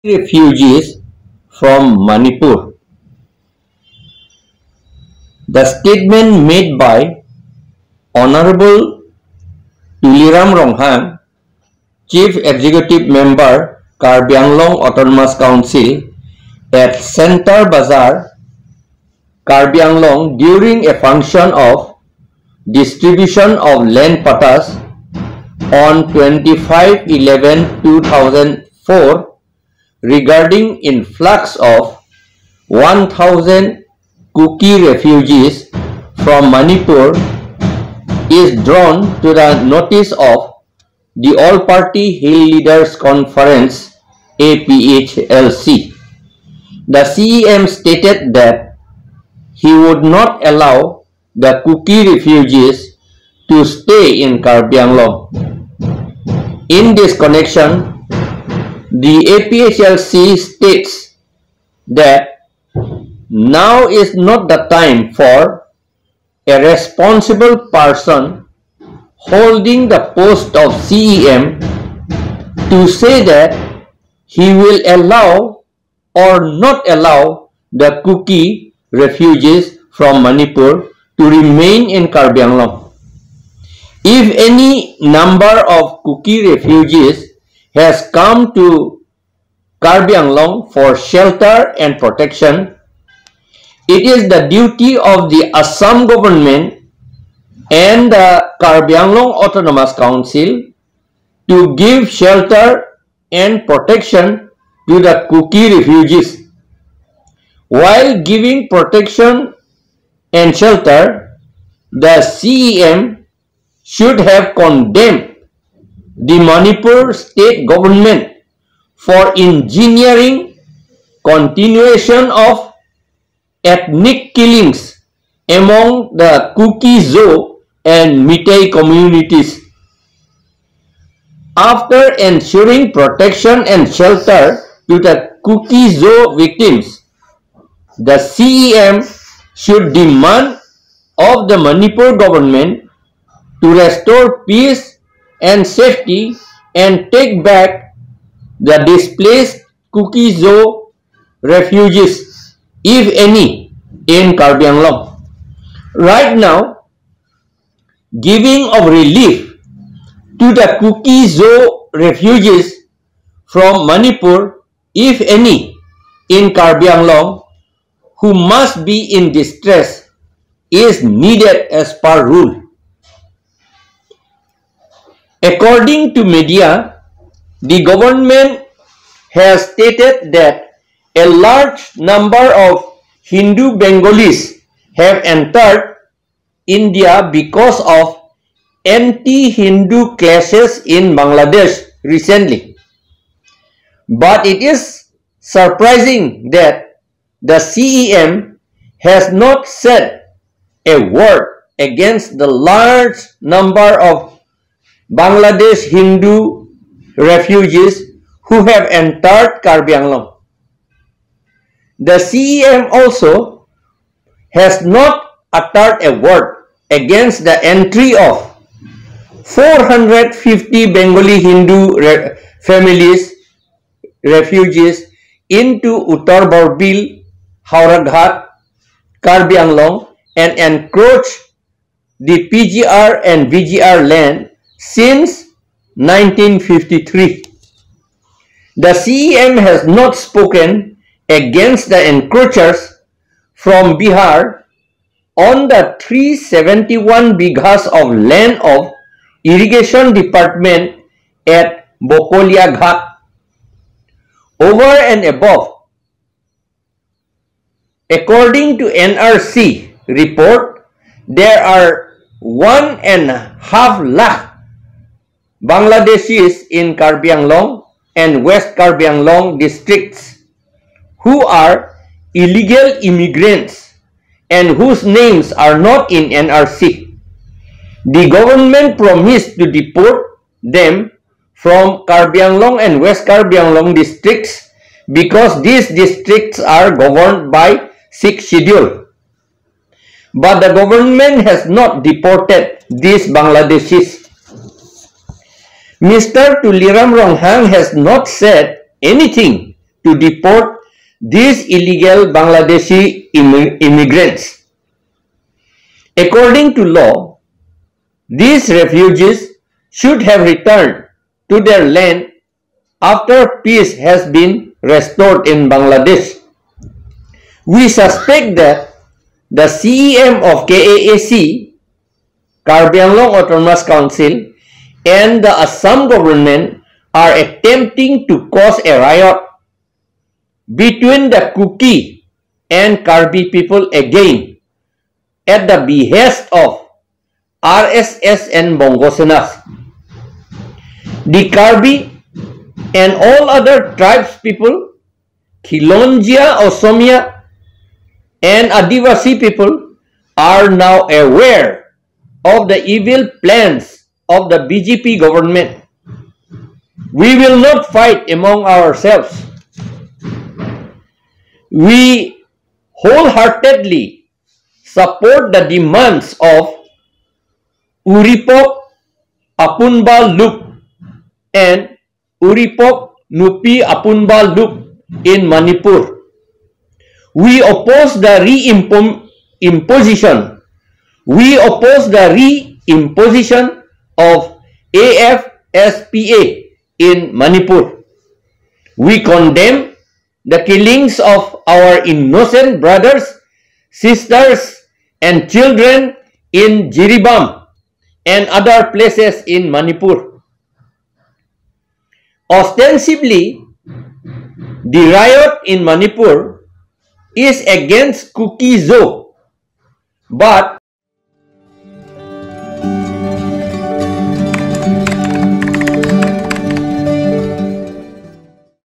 refugees from Manipur. The statement made by Honorable Tuliram Ronghang, Chief Executive Member, Karbi Anglong Autonomous Council at Center Bazaar, Karbi Anglong during a function of distribution of land patas on 25/11/2004 regarding influx of 1,000 Kuki refugees from Manipur is drawn to the notice of the All-Party Hill Leaders Conference APHLC. The CEM stated that he would not allow the Kuki refugees to stay in Karbi Anglong. In this connection, the APHLC states that now is not the time for a responsible person holding the post of CEM to say that he will allow or not allow the Kuki refugees from Manipur to remain in Karbi Anglong. If any number of Kuki refugees has come to Karbi Anglong for shelter and protection, it is the duty of the Assam government and the Karbi Anglong Autonomous Council to give shelter and protection to the Kuki refugees. While giving protection and shelter, the CEM should have condemned the Manipur state government for engineering continuation of ethnic killings among the Kuki Zo and Meitei communities. After ensuring protection and shelter to the Kuki Zo victims, the CEM should demand of the Manipur government to restore peace and safety and take back the displaced Kuki Zo refugees, if any, in Karbi Anglong. Right now, giving of relief to the Kuki Zo refugees from Manipur, if any, in Karbi Anglong, who must be in distress, is needed as per rule. According to media, the government has stated that a large number of Hindu Bengalis have entered India because of anti-Hindu clashes in Bangladesh recently. But it is surprising that the CEM has not said a word against the large number of Bangladesh Hindu refugees who have entered Karbi Anglong. The CEM also has not uttered a word against the entry of 450 Bengali Hindu refugees into Uttar Borbil, Hauraghat, Karbi Anglong and encroach the PGR and VGR land since 1953. The CEM has not spoken against the encroachers from Bihar on the 371 bighas of land of irrigation department at Bokolia Ghat. Over and above, according to NRC report, there are 1.5 lakh Bangladeshis in Karbi Anglong and West Karbi Anglong districts who are illegal immigrants and whose names are not in NRC. The government promised to deport them from Karbi Anglong and West Karbi Anglong districts because these districts are governed by 6th schedule. But the government has not deported these Bangladeshis. Mr. Tuliram Ronghang has not said anything to deport these illegal Bangladeshi immigrants. According to law, these refugees should have returned to their land after peace has been restored in Bangladesh. We suspect that the CEM of KAAC, Karbi Anglong Autonomous Council, and the Assam government are attempting to cause a riot between the Kuki and Karbi people again at the behest of RSS and Bongo Senas. The Karbi and all other tribes people, Khilonjia, Osomia, and Adivasi people are now aware of the evil plans of the BJP government. We will not fight among ourselves. We wholeheartedly support the demands of Uripok Apunba Lup and Uripok Nupi Apunba Lup in Manipur. We oppose the reimposition. We oppose the reimposition of APHLC in Manipur. We condemn the killings of our innocent brothers, sisters, and children in Jiribam and other places in Manipur. Ostensibly, the riot in Manipur is against Kuki Zo, but